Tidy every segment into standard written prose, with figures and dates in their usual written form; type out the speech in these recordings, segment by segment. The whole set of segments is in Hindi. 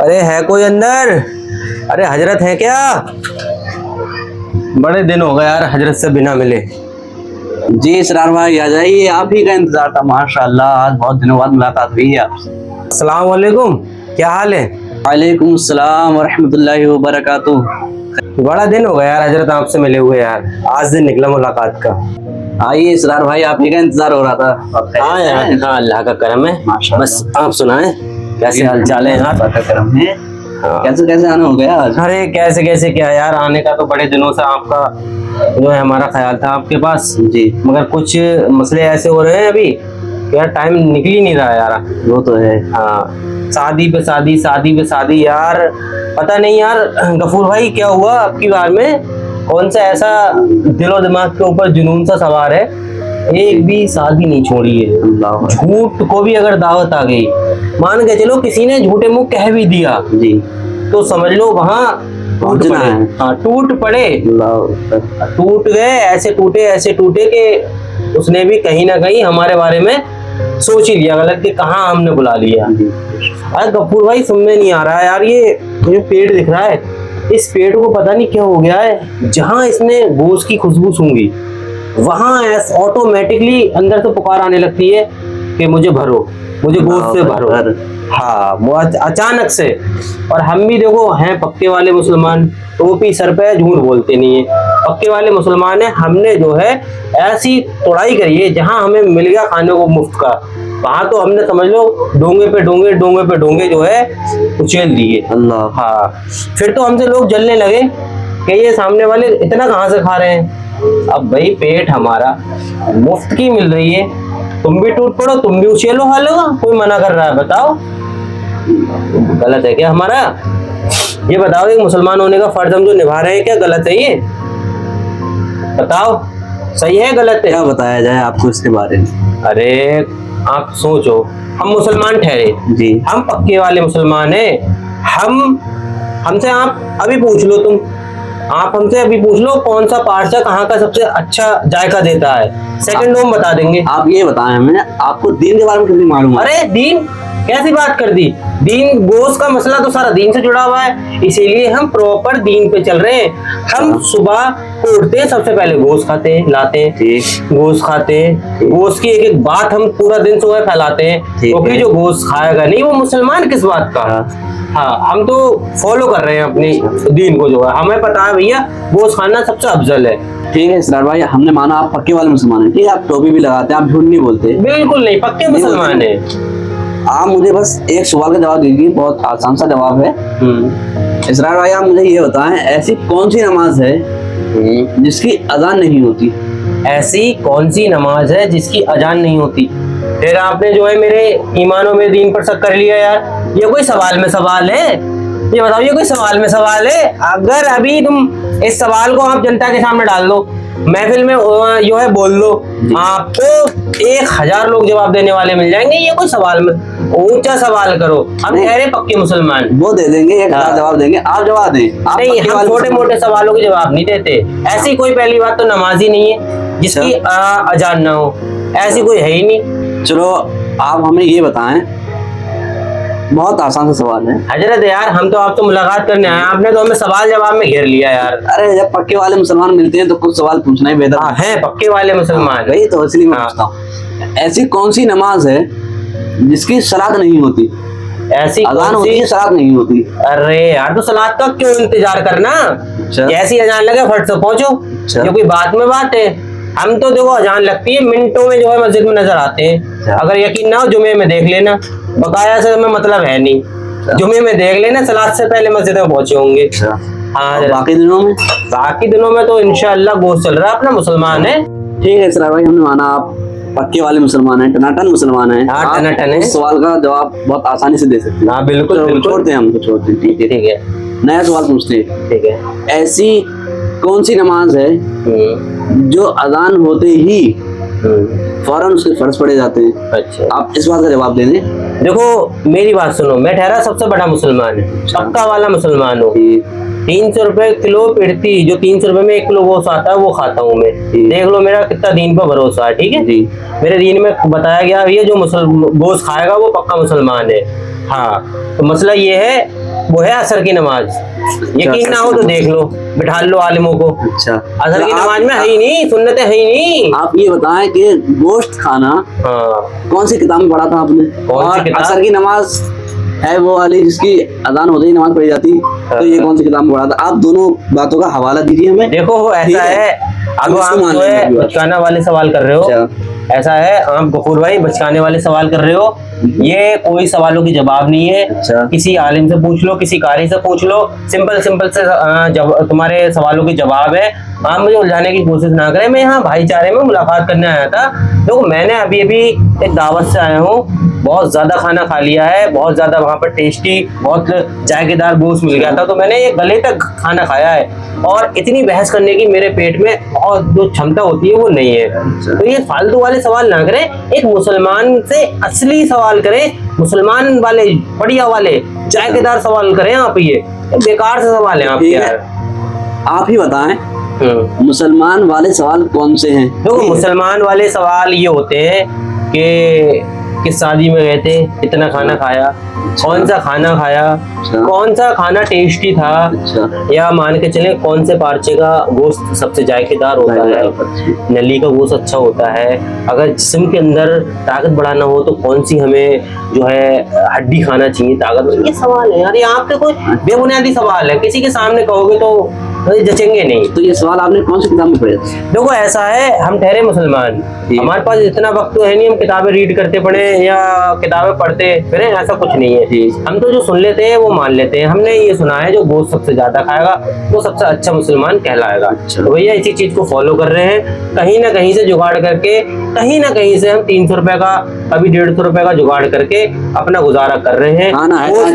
अरे है कोई अंदर? अरे हजरत है क्या? बड़े दिन हो गए यार हजरत से बिना मिले। जी इसरार भाई आ जाइए, आप ही का इंतजार था। माशाल्लाह आज बहुत दिनों बाद मुलाकात हुई है आपसे। अस्सलाम वालेकुम, क्या हाल है? वालेकुम अस्सलाम व रहमतुल्लाहि व बरकातुहू। बड़ा दिन हो गया यार हजरत आपसे मिले हुए यार, आज दिन निकला मुलाकात का। आइए इसरार भाई, आप ही का इंतजार हो रहा था। हाँ यार, हाँ अल्लाह का करम है। माशाल्लाह। बस आप सुनाएं, कैसे हाल चाल है यार? अल्लाह का करम है। हाँ। कैसे कैसे आना हो गया आज? अरे कैसे कैसे क्या यार, आने का तो बड़े दिनों से आपका जो है हमारा ख्याल था आपके पास जी मगर कुछ मसले ऐसे हो रहे हैं अभी यार, टाइम निकल ही नहीं रहा यार। वो तो है। हाँ, शादी पे शादी, शादी पे शादी यार। पता नहीं यार गफूर भाई क्या हुआ आपकी बार में, कौन सा ऐसा दिलो दिमाग के ऊपर जुनून सा सवार है, एक भी शादी नहीं छोड़ी है। अल्लाह झूठ को भी अगर दावत आ गई, मान के चलो किसी ने झूठे मुंह कह भी दिया जी, तो समझ लो वहाँ टूट पहुंचना पड़े। है। हाँ टूट पड़े, अल्लाह। टूट गए, ऐसे टूटे कि उसने भी कहीं ना कहीं हमारे बारे में सोच ही लिया गलत कि कहाँ हमने बुला लिया। अरे गफूर भाई समझ में नहीं आ रहा है यार, ये जो पेड़ दिख रहा है, इस पेड़ को पता नहीं क्या हो गया है, जहाँ इसने गोश्त की खुशबू सूंघी वहां ऑटोमेटिकली अंदर से पुकार आने लगती है कि मुझे भरो, मुझे गोश्त से भरो। हाँ वो अचानक से। और हम भी देखो हैं पक्के वाले मुसलमान, टोपी सर पे, झूठ बोलते नहीं है, पक्के वाले मुसलमान है। हमने जो है ऐसी तोड़ाई करी है, जहाँ हमें मिल गया खाने को मुफ्त का, वहां तो हमने समझ लो डोंगे पे डोंगे जो है उछेल दिए। अल्लाह। हाँ फिर तो हमसे लोग जलने लगे कि ये सामने वाले इतना कहाँ से खा रहे हैं। अब भाई पेट हमारा मुफ्त की मिल रही है, तुम भी टूट पड़ो, तुम भी उछेलो खा लो, कोई मना कर रहा है? बताओ गलत है क्या हमारा? ये बताओ, एक मुसलमान होने का फर्ज हम जो निभा रहे हैं क्या गलत है ये? बताओ सही है गलत है? क्या बताया जाए आपको इसके बारे में? अरे आप सोचो, हम मुसलमान ठहरे जी, हम पक्के वाले मुसलमान हैं, हमसे आप अभी पूछ लो, आप हमसे अभी पूछ लो कौन सा पार्चा कहाँ का सबसे अच्छा जायका देता है, सेकंड में बता देंगे। आप ये बताएं हमें, आपको दीन के बारे में कितनी मालूम है? अरे दीन कैसी बात कर दी? दीन गोश्त का मसला तो सारा दीन से जुड़ा हुआ है, इसीलिए हम प्रॉपर दीन पे चल रहे हैं। हम सुबह उठते हैं, सबसे पहले गोश्त खाते हैं, लाते हैं, ठीक। गोश्त खाते हैं, गोश्त की एक एक बात हम पूरा दिन सुबह फैलाते हैं, क्योंकि जो गोश्त खाएगा नहीं वो मुसलमान किस बात का। हाँ हम तो फॉलो कर रहे हैं अपनी दीन को, जो है हमें पता है भैया गोश्त खाना सबसे अफजल है। ठीक है इसरार भाई, हमने माना आप पक्के वाले मुसलमान हैं, ठीक है, आप टोपी भी लगाते हैं, आप झूठ नहीं बोलते। बिल्कुल नहीं, पक्के मुसलमान है। आप मुझे बस एक सवाल का जवाब दीजिए, बहुत आसान सा जवाब है। इसरार भाई आप मुझे ये बताएं, ऐसी कौन सी नमाज है जिसकी अजान नहीं होती? ऐसी कौन सी नमाज है जिसकी अजान नहीं होती? फिर आपने जो है मेरे ईमान और मेरे दीन पर शक कर लिया यार। ये कोई सवाल में सवाल है? ये बताओ, ये कोई सवाल में सवाल है? अगर अभी तुम इस सवाल को आप जनता के सामने डाल दो, महफिल में जो है बोल दो, आपको 1000 लोग जवाब देने वाले मिल जाएंगे। ये कोई सवाल में ऊंचा सवाल करो, हम कह रहे पक्के मुसलमान। वो दे देंगे, एक जवाब देंगे, आप जवाब दें। आप नहीं, हम छोटे मोटे सवालों के जवाब नहीं देते। ऐसी कोई पहली बात तो नमाज ही नहीं है जिसकी अजान ना हो, ऐसी कोई है ही नहीं। चलो आप हमें ये बताएं, बहुत आसान सा सवाल है। हजरत यार हम तो आपसे मुलाकात करने आए, आपने तो हमें सवाल जवाब में घेर लिया यार। अरे जब पक्के वाले मुसलमान मिलते हैं तो कुछ सवाल पूछना ही बेहतर है पक्के वाले मुसलमान, वही तो इसलिए मैं पूछता हूँ। ऐसी कौन सी नमाज है जिसकी सलात नहीं होती? ऐसी अजान होती है, सलात नहीं होती। अरे यार तो सलात का क्यों इंतजार करना, जैसी अजान लगे फट से पहुंचो, ये कोई बात में बात है? हम तो देखो अजान लगती है मिनटों में जो है मस्जिद में नजर आते हैं। अगर यकीन ना हो जुमे में देख लेना, बकाया से हमें मतलब है नहीं, जुमे में देख लेना, सलात से पहले मस्जिद में पहुंचे होंगे। हाँ बाकी दिनों में तो इंशाअल्लाह गोश्त चल रहा है, अपना मुसलमान है। ठीक है इसरार भाई, हमने माना आप पक्के वाले मुसलमान हैं, टनाटन मुसलमान हैं। हाँ टनाटन है। इस सवाल का जवाब बहुत आसानी से दे सकते हैं। हाँ बिल्कुल, छोड़ते हैं, हमको छोड़ते हैं। ठीक है, नया सवाल पूछते हैं। ठीक है। ऐसी कौन सी नमाज है जो अजान होते ही फौरन उसके फर्ज पड़े जाते हैं? अच्छा आप इस बात का जवाब दे दें। देखो मेरी बात सुनो, मैं ठहरा सबसे बड़ा मुसलमान है, पक्का वाला मुसलमान हूँ। 300 रुपए किलो पिड़ती, जो 300 रुपए में 1 किलो गोश्त आता है वो खाता हूँ मैं। देख लो मेरा कितना दीन पर भरोसा है। ठीक है जी, मेरे दीन में बताया गया ये जो गोश्त खाएगा वो पक्का मुसलमान है। हाँ तो मसला ये है वो है असर की नमाज। यकीन ना हो तो देख लो, बिठा लो आलिमों को। अच्छा, असर की नमाज में है ही नहीं, सुन्नतें है ही नहीं। आप ये बताएं कि गोश्त खाना कौन सी किताब में पढ़ा था आपने? कौन सी किताब? असर की नमाज है वो वाली जिसकी अजान होते ही नमाज पढ़ी जाती, तो ये कौन सी किताब में पढ़ा था? आप दोनों बातों का हवाला दीजिए हमें। देखो ऐसा है, अब आप जो है बचकाना वाले सवाल कर रहे हो, ऐसा है आप गफूर भाई बचकाने वाले सवाल कर रहे हो, ये कोई सवालों की जवाब नहीं है। किसी आलिम से पूछ लो, किसी कारी से पूछ लो, सिंपल सिंपल से तुम्हारे सवालों के जवाब है। आप मुझे उलझाने की कोशिश ना करें, मैं यहाँ भाईचारे में मुलाकात करने आया था। देखो मैंने अभी अभी एक दावत से आया हूँ, बहुत ज्यादा खाना खा लिया है, बहुत ज्यादा वहां पर टेस्टी बहुत जायकेदार गोश्त मिल गया था, तो मैंने ये गले तक खाना खाया है, और इतनी बहस करने की मेरे पेट में और जो क्षमता होती है वो नहीं है। तो ये फालतू वाले सवाल ना करें, एक मुसलमान से असली सवाल करें, मुसलमान वाले बढ़िया वाले जायकेदार सवाल करें। आप ये बेकार से सवाल है आपके यार। आप ही बताएं मुसलमान वाले सवाल कौन से हैं? तो मुसलमान वाले सवाल ये होते हैं कि किस शादी में गए थे, इतना खाना खाया, कौन सा खाना खाया, कौन सा खाना टेस्टी था, या मान के चले कौन से पार्चे का गोश्त सबसे जायकेदार होता है, नली का गोश्त अच्छा होता है, अगर जिस्म के अंदर ताकत बढ़ाना हो तो कौन सी हमें जो है हड्डी खाना चाहिए ताकत। ये सवाल है यार, ये आपके कोई बेबुनियादी सवाल है, किसी के सामने कहोगे तो जचेंगे नहीं। तो ये सवाल आपने कौन सी किताब में पढ़े? देखो ऐसा है, हम ठहरे मुसलमान, हमारे पास इतना वक्त तो है नहीं हम किताबें रीड करते पढ़े या किताबें पढ़ते फिर, ऐसा कुछ नहीं है। हम तो जो सुन लेते हैं वो मान लेते हैं। हमने ये सुना है जो गोश्त सबसे ज्यादा खाएगा वो सबसे अच्छा मुसलमान कहलाएगा। तो भैया इसी चीज को फॉलो कर रहे हैं, कहीं ना कहीं से जुगाड़ करके, कहीं ना कहीं से हम 300 रुपए का, कभी 150 रुपए का जुगाड़ करके अपना गुजारा कर रहे हैं।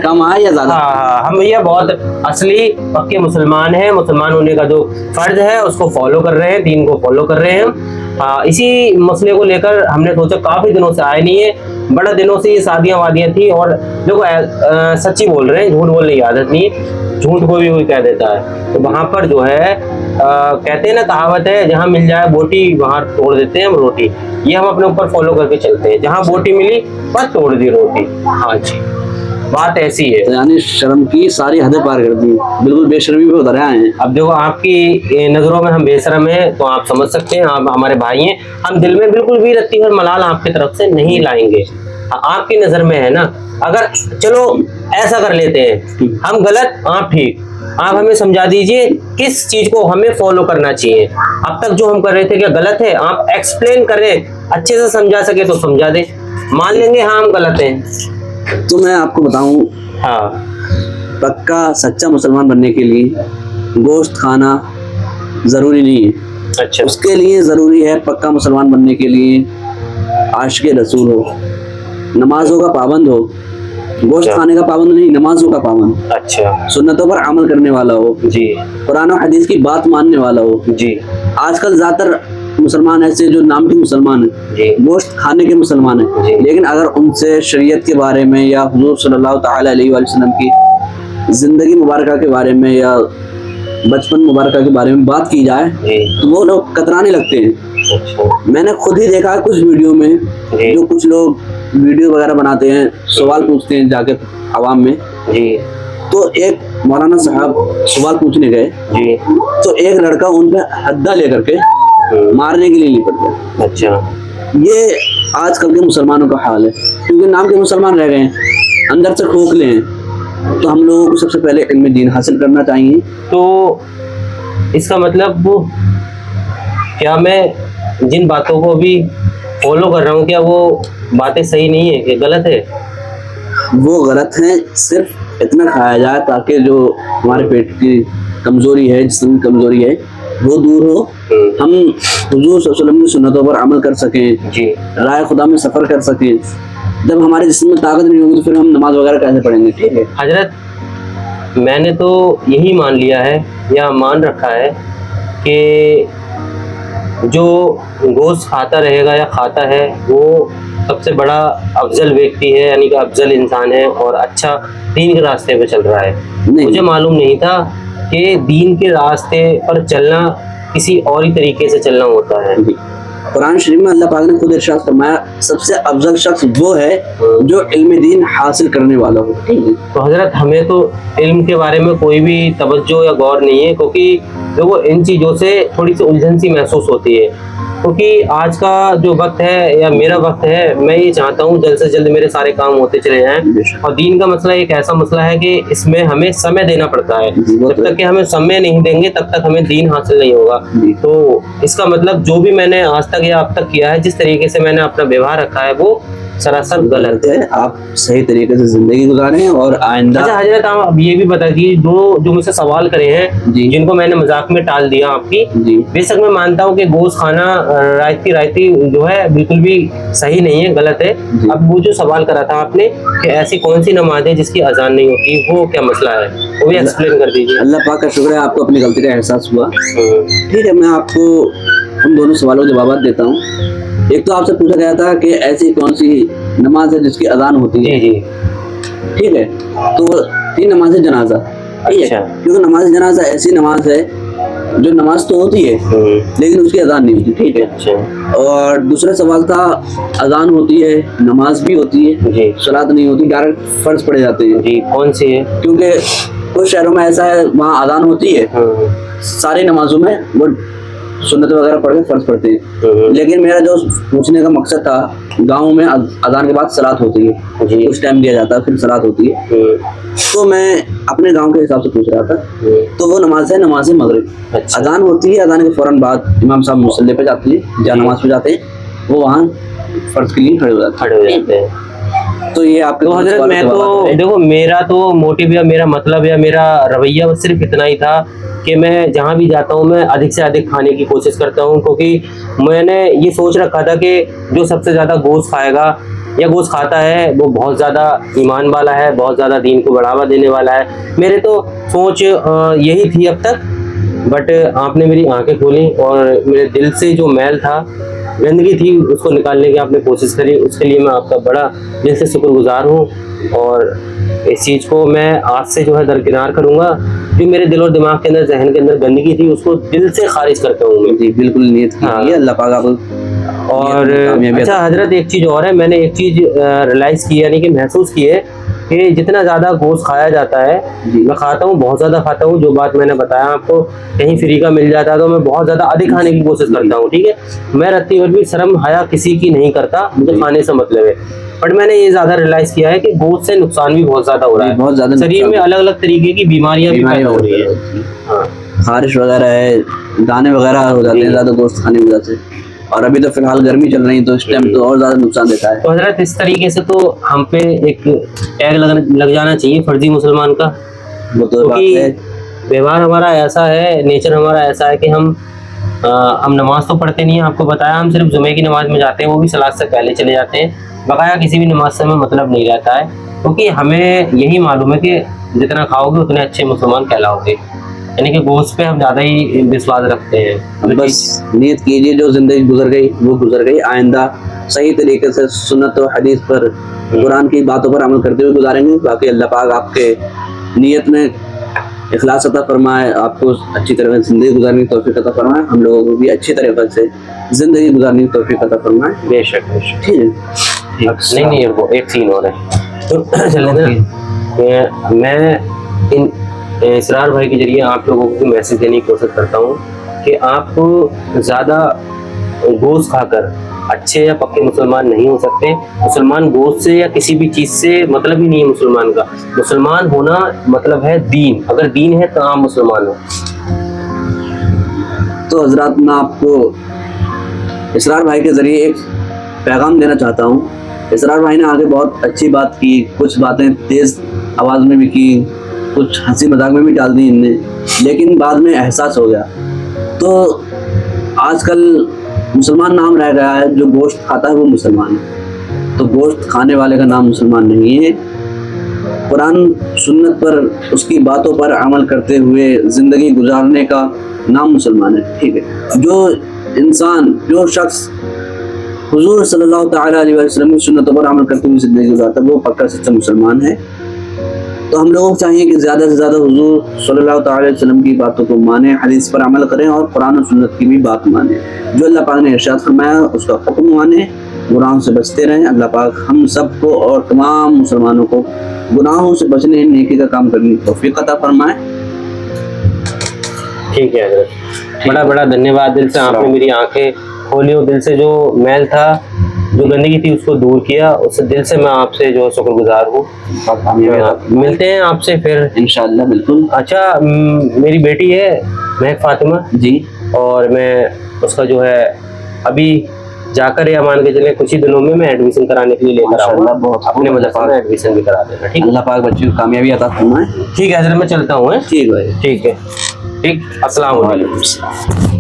कम है या ज्यादा? हाँ, हम भैया बहुत असली पक्के मुसलमान हैं। मुसलमान होने का जो फर्ज है उसको फॉलो कर रहे हैं, दीन को फॉलो कर रहे हैं। इसी मसले को लेकर हमने सोचा, काफी दिनों से आए नहीं है, बड़ा दिनों से ये शादियां वादियां थी, और देखो सच्ची बोल रहे हैं, झूठ बोलने की आदत नहीं है, झूठ को भी कोई कह देता है। तो वहां पर जो है कहते हैं ना, कहावत है, जहां मिल जाए बोटी वहां तोड़ देते हैं हम रोटी। ये हम अपने ऊपर फॉलो करके चलते हैं, जहां बोटी मिली बस तोड़ दी रोटी। हाँ जी, बात ऐसी है। यानी शर्म की सारी हदें पार कर दी, बिल्कुल बेशर्मी पे उतर आए हैं। अब देखो आपकी नजरों में हम बेशरम हैं तो आप समझ सकते हैं, आप हमारे भाई हैं, हम दिल में बिल्कुल भी रत्ती और मलाल आपकी तरफ से नहीं लाएंगे। आपकी नजर में है ना, अगर चलो ऐसा कर लेते हैं, हम गलत आप ठीक, आप हमें समझा दीजिए किस चीज को हमें फॉलो करना चाहिए। अब तक जो हम कर रहे थे क्या गलत है, आप एक्सप्लेन करें, अच्छे से समझा सके तो समझा दे, मान लेंगे हाँ हम गलत हैं। तो मैं आपको बताऊं, हाँ, पक्का सच्चा मुसलमान बनने के लिए गोश्त खाना जरूरी नहीं है। अच्छा, उसके लिए जरूरी है पक्का मुसलमान बनने के लिए आशिक़े रसूल हो, नमाजों का पाबंद हो, गोश्त खाने का पाबंद नहीं, नमाजों का पाबंद, अच्छा, सुन्नतों पर अमल करने वाला हो जी, कुरान और हदीस की बात मानने वाला हो जी। आजकल ज्यादातर मुसलमान ऐसे जो नाम के मुसलमान है, गोश्त खाने के मुसलमान है, लेकिन अगर उनसे शरीयत के बारे में या हुजूर सल्लल्लाहु तआला अलैहि वसल्लम की जिंदगी मुबारका के बारे में या बचपन मुबारका के बारे में बात की जाए तो वो लोग कतराने लगते हैं। मैंने खुद ही देखा कुछ वीडियो में, जो कुछ लोग वीडियो वगैरह बनाते हैं, सवाल पूछते हैं जाके आवाम में, तो एक मौलाना साहब सवाल पूछने गए, तो एक लड़का उन पे हद्दा लेकर के मारने के लिए लिपट गया। अच्छा, ये आजकल के मुसलमानों का हाल है, क्योंकि नाम के मुसलमान रह गए हैं, अंदर से खोखले हैं। तो हम लोगों को सबसे पहले इल्म दीन हासिल करना चाहिए। तो इसका मतलब क्या मैं जिन बातों को भी फॉलो कर रहा हूँ, क्या वो बातें सही नहीं है, ये गलत है? वो गलत है, सिर्फ इतना खाया जाए ताकि जो हमारे पेट की कमजोरी है, जिस्म की कमजोरी है, वो दूर हो, हम हुजूर सल्लल्लाहु अलैहि वसल्लम की सुन्नतों पर अमल कर सकें, राह खुदा में सफर कर सकें। जब हमारे जिस्म में ताकत नहीं होगी तो फिर हम नमाज वगैरह कैसे पढ़ेंगे? ठीक है हजरत, मैंने तो यही मान लिया है या मान रखा है कि जो गोश्त खाता रहेगा या खाता है वो सबसे बड़ा अफजल व्यक्ति है, यानी कि अफजल इंसान है और अच्छा दीन के रास्ते पे चल रहा है। मुझे मालूम नहीं था कि दीन के रास्ते पर चलना किसी और ही तरीके से चलना होता है। कुरान शरीफ में अल्लाह पाक ने खुद इरशाद फरमाया, सबसे अफजल शख्स वो है जो इल्म दीन हासिल करने वाला हो। ठीक है, तो हजरत हमें तो इल्म के बारे में कोई भी तवज्जो या गौर नहीं है, क्योंकि देखो इन चीज़ों से थोड़ी सी उलझन सी महसूस होती है। क्योंकि आज का जो वक्त है या मेरा वक्त है, मैं ये चाहता हूँ जल्द से जल्द मेरे सारे काम होते चले जाएं। और दीन का मसला एक ऐसा मसला है कि इसमें हमें समय देना पड़ता है। जब तक कि हमें समय नहीं देंगे तब तक हमें दीन हासिल नहीं होगा। तो इसका मतलब जो भी मैंने आज तक या अब तक किया है, जिस तरीके से मैंने अपना व्यवहार रखा है, वो सरासर गलत है। आप सही तरीके से जिंदगी गुजारें और आइंदा। अच्छा हजरत, आप अब ये भी बता दीजिए, जो मुझसे सवाल करे हैं, जी। जिनको मैंने मजाक में टाल दिया आपकी, जी। बेशक मैं मानता हूँ कि गोश्त खाना रायती जो है बिल्कुल भी सही नहीं है, गलत है। अब वो जो सवाल करा था आपने कि ऐसी कौन सी नमाज है जिसकी अजान नहीं होती, वो क्या मसला है, वो भी एक्सप्लेन कर दीजिए। अल्लाह पाक का शुक्र है आपको अपनी गलती का एहसास हुआ। ठीक है, मैं आपको उन दोनों सवालों के जवाब देता हूँ। एक तो आपसे पूछा गया था कि ऐसी कौन सी नमाज है जिसकी अजान होती है। जी। ठीक है, तो तीन नमाज जनाजा। ठीक है, क्योंकि नमाज जनाजा ऐसी नमाज है जो नमाज तो होती है लेकिन उसकी अजान नहीं होती। ठीक है, और दूसरा सवाल था, अजान होती है, नमाज भी होती है, सलात नहीं होती, डायरेक्ट फर्ज पड़े जाते हैं। जी, कौन सी है? क्योंकि कुछ शहरों में ऐसा है वहाँ अजान होती है, सारी नमाजों में वो सुन्नत वगैरह पढ़ के फर्ज पढ़ते हैं। लेकिन मेरा जो पूछने का मकसद था, गाँव में अजान के बाद सलात होती है, उस टाइम दिया जाता है, फिर सलात होती है। तो मैं अपने गांव के हिसाब से पूछ रहा था, तो वो नमाज है नमाज मगरिब। अजान होती है, अजान के फौरन बाद इमाम साहब मुसल्ले पे जाते हैं, जहाँ नमाज पे जाते हैं, वो वहाँ फर्ज के लिए खड़े हो जाते हैं। तो ये आपके तो हजरत, मैं तो देखो मेरा तो मोटिव या मेरा मतलब या मेरा रवैया बस सिर्फ इतना ही था कि मैं जहाँ भी जाता हूँ मैं अधिक से अधिक खाने की कोशिश करता हूँ, क्योंकि मैंने ये सोच रखा था कि जो सबसे ज़्यादा गोश्त खाएगा या गोश्त खाता है वो बहुत ज़्यादा ईमान वाला है, बहुत ज़्यादा दीन को बढ़ावा देने वाला है। मेरे तो सोच यही थी अब तक, बट आपने मेरी आंखें खोली और मेरे दिल से जो मैल था, गंदगी थी, उसको निकालने की आपने कोशिश करी। उसके लिए मैं आपका बड़ा दिल से शुक्रगुजार हूँ और इस चीज़ को मैं आज से जो है दरकिनार करूँगा। जो मेरे दिल और दिमाग के अंदर, जहन के अंदर गंदगी थी, उसको दिल से खारिज करके हूँ। जी बिल्कुल, नियत कीजिए, अल्लाह पाक आपको। और अच्छा हजरत, एक चीज़ और है, मैंने एक चीज़ रियलाइज़ की, यानी कि महसूस की है कि जितना ज़्यादा गोश्त खाया जाता है, मैं खाता हूँ, बहुत ज़्यादा खाता हूँ। जो बात मैंने बताया आपको, कहीं फ्री का मिल जाता है तो मैं बहुत ज़्यादा अधिक खाने की कोशिश करता हूँ। ठीक है, मैं रत्ती भर भी शर्म हया किसी की नहीं करता, मुझे खाने से मतलब है। बट मैंने ये ज़्यादा रियलाइज किया है कि गोश्त से नुकसान भी बहुत ज़्यादा हो रहा है, बहुत ज़्यादा शरीर में अलग अलग तरीके की बीमारियाँ भी पैदा हो रही है। हाँ, खारिश वगैरह है, दाने वगैरह हो जाते हैं ज़्यादा गोश्त खाने की वजह से। और अभी तो फिलहाल गर्मी चल रही है तो इस टाइम तो और ज्यादा नुकसान देता है। तो हजरत, इस तरीके से तो हम पे एक टैग लग जाना चाहिए फर्जी मुसलमान का। वो तो बात है, व्यवहार हमारा ऐसा है, नेचर हमारा ऐसा है कि हम नमाज तो पढ़ते नहीं है, आपको बताया, हम सिर्फ जुमे की नमाज में जाते हैं, वो भी सलात से पहले चले जाते हैं। बकाया किसी भी नमाज से हमें मतलब नहीं रहता है, क्योंकि हमें यही मालूम है कि जितना खाओगे उतने अच्छे मुसलमान कहलाओगे, यानी कि गोश्त पे हम ज़्यादा ही विश्वास रखते हैं। बस नियत कीजिए, जो जिंदगी गुजर गई वो गुजर गई, आइंदा सही तरीके से सुन्नत और हदीस पर, कुरान की बातों पर अमल करते हुए गुजारेंगे। बाकी अल्लाह पाक आपके नियत में इखलास अता फरमाए, आपको अच्छी तरह से जिंदगी गुजारने की तौफीक अता फरमाए, हम लोगों को भी अच्छी तरह से जिंदगी गुजारने की तौफीक अता फरमाए। बेशक बेशक, ठीक है। नहीं, वो एक सीन और है तो मैं इन इसरार भाई के जरिए आप लोगों को मैसेज देने की कोशिश करता हूँ कि आप ज़्यादा गोश्त खाकर अच्छे या पक्के मुसलमान नहीं हो सकते। मुसलमान गोश्त से या किसी भी चीज़ से मतलब ही नहीं है मुसलमान का। मुसलमान होना मतलब है दीन, अगर दीन है तो आप मुसलमान हो। तो हजरात, मैं आपको इसरार भाई के जरिए एक पैगाम देना चाहता हूँ। इसरार भाई ने आगे बहुत अच्छी बात की, कुछ बातें तेज आवाज़ में भी की, कुछ हंसी मजाक में भी डाल दी इनने, लेकिन बाद में एहसास हो गया। तो आजकल मुसलमान नाम रह गया है, जो गोश्त खाता है वो मुसलमान है, तो गोश्त खाने वाले का नाम मुसलमान नहीं है। कुरान सुन्नत पर, उसकी बातों पर अमल करते हुए ज़िंदगी गुजारने का नाम मुसलमान है। ठीक है, जो इंसान, जो शख्स हुजूर सल्लल्लाहु तआला अलैहि वसल्लम की सुन्नतों पर अमल करते हुए ज़िंदगी गुजारता है वो पक्का सच्चा मुसलमान है। तो हम लोगों को चाहिए कि ज़्यादा से ज़्यादा हुजूर सल्लल्लाहु अलैहि वसल्लम की बातों को माने, हदीस पर अमल करें और कुरान और सुन्नत की भी बात माने। जो अल्लाह पाक ने इरशाद फरमाया उसका हुक्म माने, गुनाहों से बचते रहें। अल्लाह पाक हम सबको और तमाम मुसलमानों को गुनाहों से बचने, नेकी का काम करने की तौफीक अता फरमाए। ठीक है हजरत, बड़ा बड़ा धन्यवाद। दिल से आपने मेरी आंखें खोली और दिल से जो मैल था, जो गंदगी थी, उसको दूर किया। उससे दिल से मैं आपसे जो शुक्रगुजार हूँ। मिलते हैं आपसे फिर इंशाअल्लाह, बिल्कुल। अच्छा, मेरी बेटी है महक फातिमा जी, और मैं उसका जो है अभी जाकर या मान के चले कुछ ही दिनों में मैं एडमिशन कराने के लिए लेकर आऊंगा। माशाअल्लाह, बहुत अपने मदरसे में एडमिशन भी करा देना। ठीक है, अल्लाह पाक बच्चे को कामयाबी अता फरमाए। ठीक है हजरत, मैं चलता हूँ। ठीक है, ठीक है, ठीक। अस्सलाम वालेकुम।